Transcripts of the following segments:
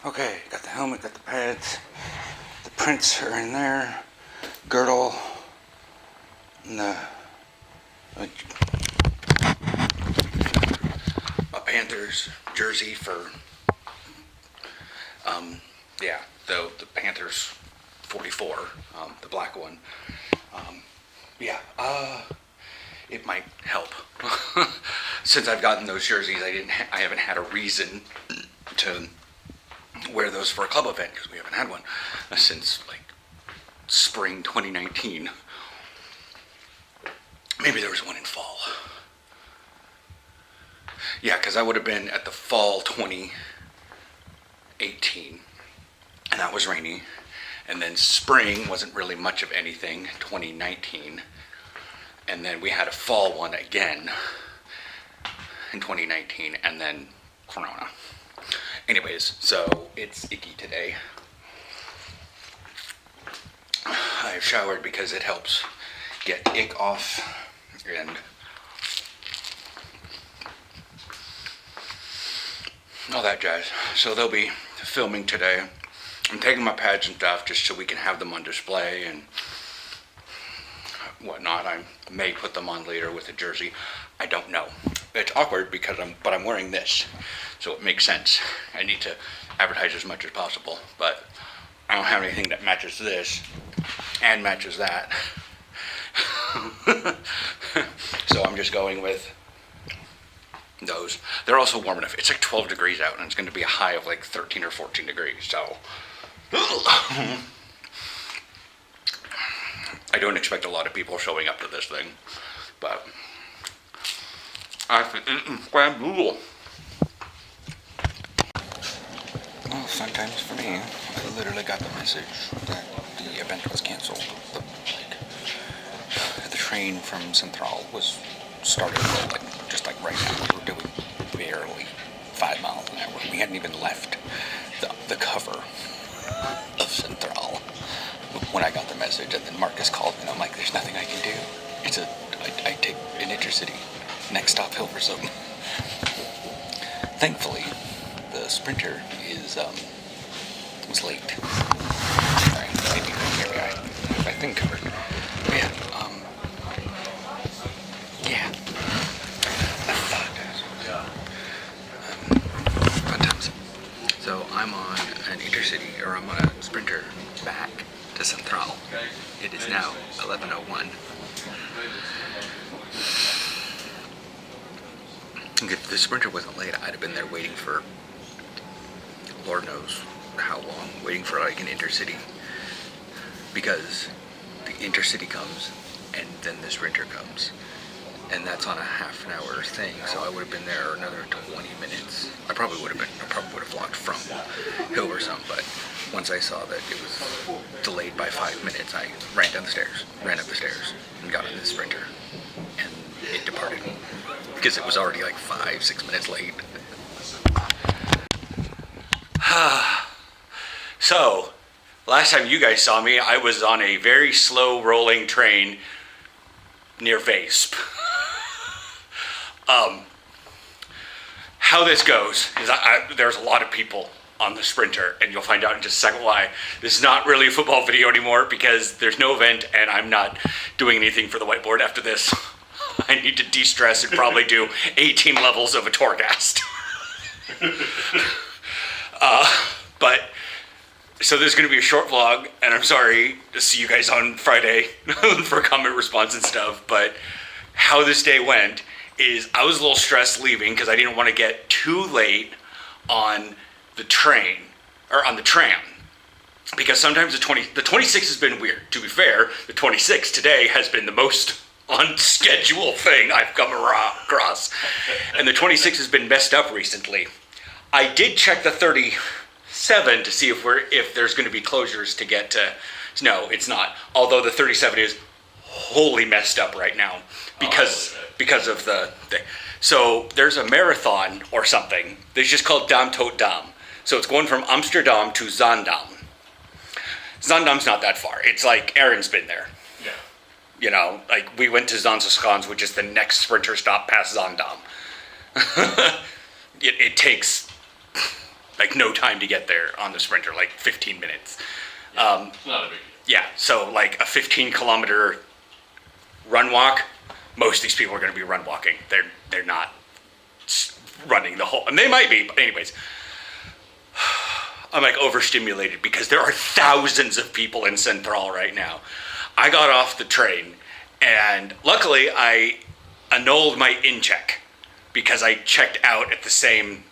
Okay, got the helmet, got the pads, the prints are in there, girdle, and the a Panthers jersey for the Panthers 44, the black one. It might help. Since I've gotten those jerseys, I haven't had a reason to wear those for a club event because we haven't had one since like spring 2019. Maybe there was one in fall. Yeah, because I would have been at the fall 2018, and that was rainy. And then spring wasn't really much of anything, 2019. And then we had a fall one again in 2019, and then Corona. Anyways, so it's icky today. I've showered because it helps get ick off, and all that jazz. So they'll be filming today. I'm taking my pads and stuff just so we can have them on display and whatnot. I may put them on later with a jersey. I don't know. It's awkward because I'm wearing this, so it makes sense. I need to advertise as much as possible, but I don't have anything that matches this and matches that. So I'm just going with those. They're also warm enough. It's like 12 degrees out, and it's going to be a high of like 13 or 14 degrees, so I don't expect a lot of people showing up to this thing, but I've eaten Scramble. Well, fun times for me. I literally got the message that the event was canceled. The train from Central was started just like right now. We were doing barely 5 miles an hour. We hadn't even left the cover of Central when I got the message, and then Marcus called me, and I'm like, there's nothing I can do. I take an intercity, next stop Hilversum. Thankfully, the Sprinter was late. Sorry, maybe here I have my thing covered. But yeah, fun times. So I'm on an intercity, or I'm on a Sprinter back to Central. It is now 11:01. If the Sprinter wasn't late, I'd have been there waiting for Lord knows how long, waiting for like an intercity, because the intercity comes and then the Sprinter comes, and that's on a half an hour thing, so I would have been there another 20 minutes. I probably would have vlogged from Hilversum, but once I saw that it was delayed by 5 minutes, I ran up the stairs, and got in the Sprinter, and it departed, because it was already like 5-6 minutes late. So, last time you guys saw me, I was on a very slow rolling train near Vasp. How this goes is there's a lot of people on the Sprinter, and you'll find out in just a second why. This is not really a football video anymore because there's no event, and I'm not doing anything for the whiteboard after this. I need to de-stress and probably do 18 levels of a Torghast. But so there's going to be a short vlog, and I'm sorry to see you guys on Friday for comment response and stuff, but how this day went is I was a little stressed leaving because I didn't want to get too late on the train, or on the tram, because sometimes the 26 has been weird. To be fair, the 26 today has been the most on schedule thing I've come across, and the 26 has been messed up recently. I did check the 37 to see if there's going to be closures to get to. No, it's not. Although the 37 is wholly messed up right now because of the thing. So there's a marathon or something that's just called Dam Tot Dam. So it's going from Amsterdam to Zaandam. Zaandam's not that far. It's like Aaron's been there. Yeah. You know, like we went to Zanskans, which is the next Sprinter stop past Zaandam. It takes like no time to get there on the Sprinter, like 15 minutes. Not a big deal. Yeah, so like a 15-kilometer run walk, most of these people are going to be run walking. They're not running the whole, and they might be, but anyways. I'm like overstimulated because there are thousands of people in Central right now. I got off the train and luckily I annulled my in-check because I checked out at the same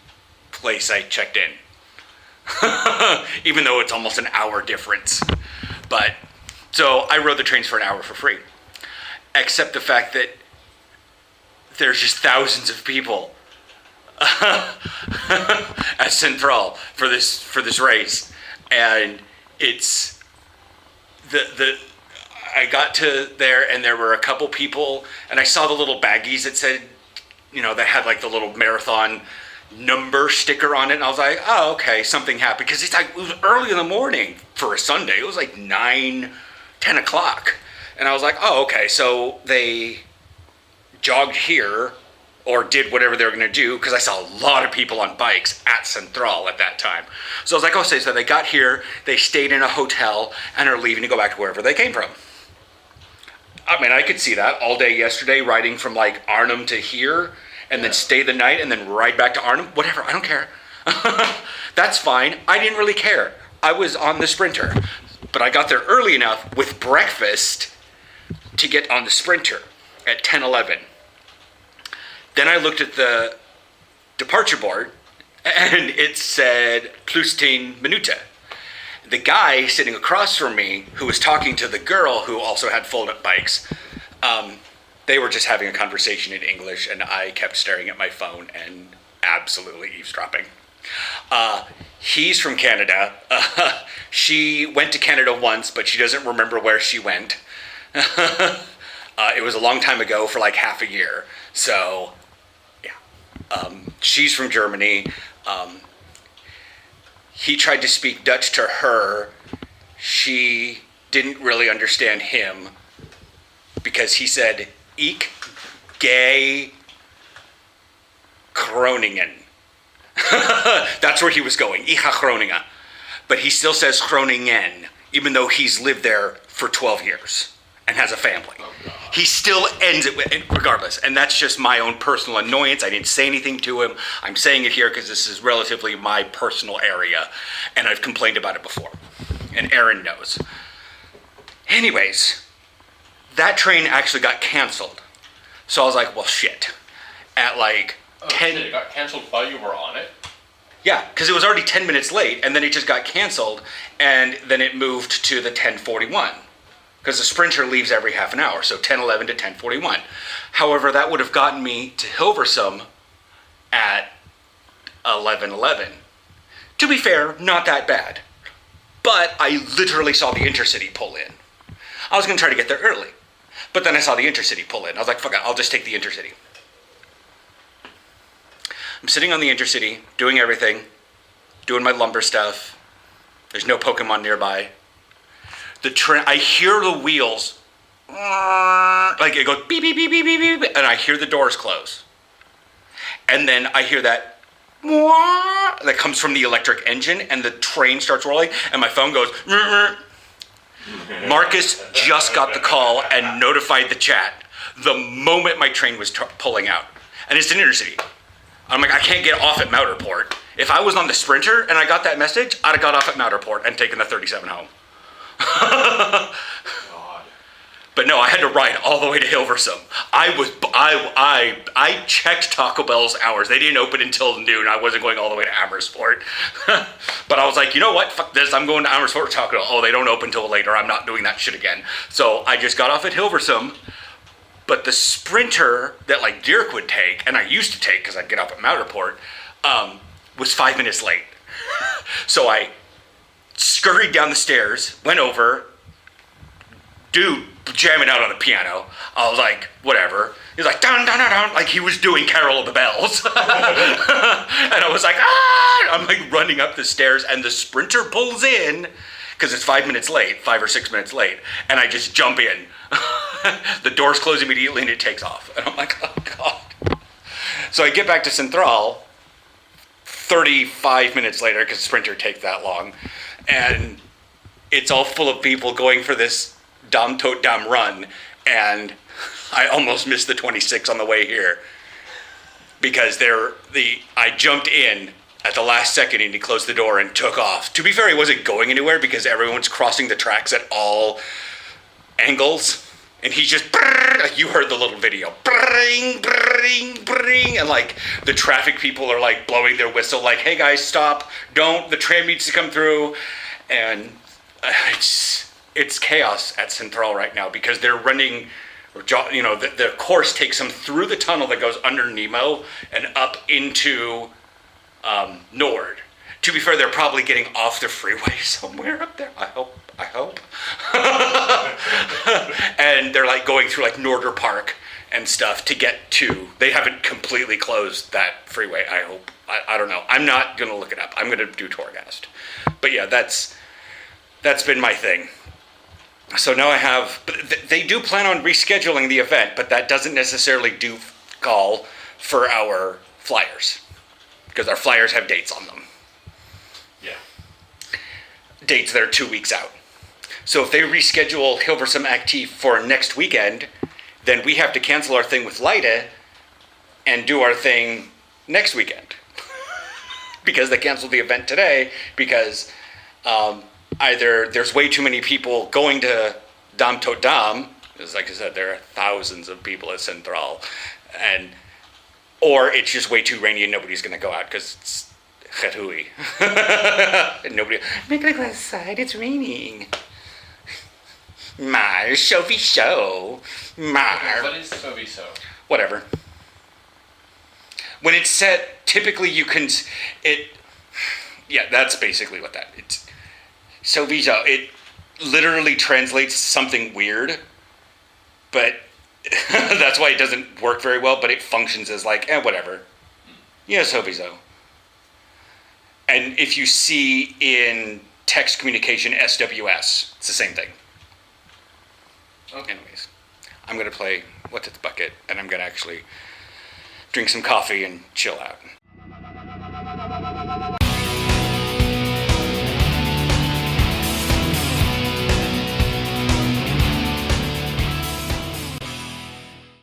place I checked in. Even though it's almost an hour difference. But, so I rode the trains for an hour for free. Except the fact that there's just thousands of people at Central for this race, and it's I got to there and there were a couple people, and I saw the little baggies that said, that had like the little marathon number sticker on it, and I was like, oh, okay, something happened, because it was early in the morning for a Sunday. It was like 9-10 o'clock, and I was like, oh, okay, so they jogged here or did whatever they were going to do, because I saw a lot of people on bikes at Central at that time. So I was like, oh, so they got here, they stayed in a hotel, and are leaving to go back to wherever they came from. I mean, I could see that all day yesterday, riding from like Arnhem to here, and then stay the night, and then ride back to Arnhem. Whatever, I don't care. That's fine. I didn't really care. I was on the Sprinter. But I got there early enough with breakfast to get on the Sprinter at 10:11. Then I looked at the departure board, and it said plus 10 minutes. The guy sitting across from me, who was talking to the girl who also had fold-up bikes, they were just having a conversation in English, and I kept staring at my phone and absolutely eavesdropping. He's from Canada. She went to Canada once, but she doesn't remember where she went. It was a long time ago for like half a year. So, yeah. She's from Germany. He tried to speak Dutch to her. She didn't really understand him because he said, Ik gay Groningen. That's where he was going. Ich ga Groningen. But he still says Groningen, even though he's lived there for 12 years and has a family. Oh, he still ends it with, regardless. And that's just my own personal annoyance. I didn't say anything to him. I'm saying it here because this is relatively my personal area. And I've complained about it before. And Aaron knows. Anyways, that train actually got canceled. So I was like, well, shit. At like 10... Shit, it got canceled while you were on it? Yeah, because it was already 10 minutes late, and then it just got canceled, and then it moved to the 10:41. Because the Sprinter leaves every half an hour, so 10:11 to 10:41. However, that would have gotten me to Hilversum at 11:11. To be fair, not that bad. But I literally saw the Intercity pull in. I was going to try to get there early. But then I saw the Intercity pull in. I was like, fuck it, I'll just take the Intercity. I'm sitting on the Intercity, doing everything, doing my lumber stuff. There's no Pokemon nearby. The train, I hear the wheels, like it goes beep, beep, beep, beep, beep, beep, and I hear the doors close. And then I hear that comes from the electric engine, and the train starts rolling, and my phone goes, Marcus just got the call and notified the chat the moment my train was pulling out. And it's an Intercity. I'm like, I can't get off at Mouterport. If I was on the Sprinter and I got that message, I'd have got off at Mouterport and taken the 37 home. God. But no, I had to ride all the way to Hilversum. I checked Taco Bell's hours. They didn't open until noon. I wasn't going all the way to Amersfoort. But I was like, you know what? Fuck this. I'm going to Amersfoort Taco Bell. Oh, they don't open till later. I'm not doing that shit again. So I just got off at Hilversum. But the Sprinter that like Dirk would take, and I used to take because I'd get up at Mouterport, was 5 minutes late. So I scurried down the stairs, went over, dude jamming out on the piano. I was like, whatever. He was like, dun, dun, dun, dun, like he was doing Carol of the Bells. And I was like, ah! I'm like running up the stairs, and the Sprinter pulls in, because it's 5 minutes late, 5 or 6 minutes late, and I just jump in. The doors close immediately and it takes off. And I'm like, oh God. So I get back to Central, 35 minutes later, because Sprinter take that long, and it's all full of people going for this Dom Tote Dom run, and I almost missed the 26 on the way here because I jumped in at the last second and he closed the door and took off. To be fair, he wasn't going anywhere because everyone's crossing the tracks at all angles. And he just, you heard the little video, bring, and like the traffic people are like blowing their whistle, like, hey guys, stop, don't, the tram needs to come through. And it's chaos at Central right now because they're running, the course takes them through the tunnel that goes under Nemo and up into Nord. To be fair, they're probably getting off the freeway somewhere up there. I hope. And they're like going through like Norder Park and stuff to get to. They haven't completely closed that freeway. I hope. I don't know. I'm not gonna look it up. I'm gonna do Torghast. But yeah, that's been my thing. So now I have. They do plan on rescheduling the event, but that doesn't necessarily do call for our flyers because our flyers have dates on them. Yeah. Dates that are 2 weeks out. So if they reschedule Hilversum Active for next weekend, then we have to cancel our thing with Lyda and do our thing next weekend. Because they canceled the event today because either there's way too many people going to Dom Tot Dom, because like I said, there are thousands of people at Central, or it's just way too rainy and nobody's going to go out because it's Chetui. And nobody, I'm not going to go outside, it's raining. Mar, Sophie show. Mar. What is Soviso? Whatever. When it's set, typically you can, that's basically what that, it's, Soviso, it literally translates something weird, but that's why it doesn't work very well, but it functions as like, whatever. Yeah, Soviso. And if you see in text communication SWS, it's the same thing. Okay. Anyways, I'm going to play What's Its Bucket, and I'm going to actually drink some coffee and chill out.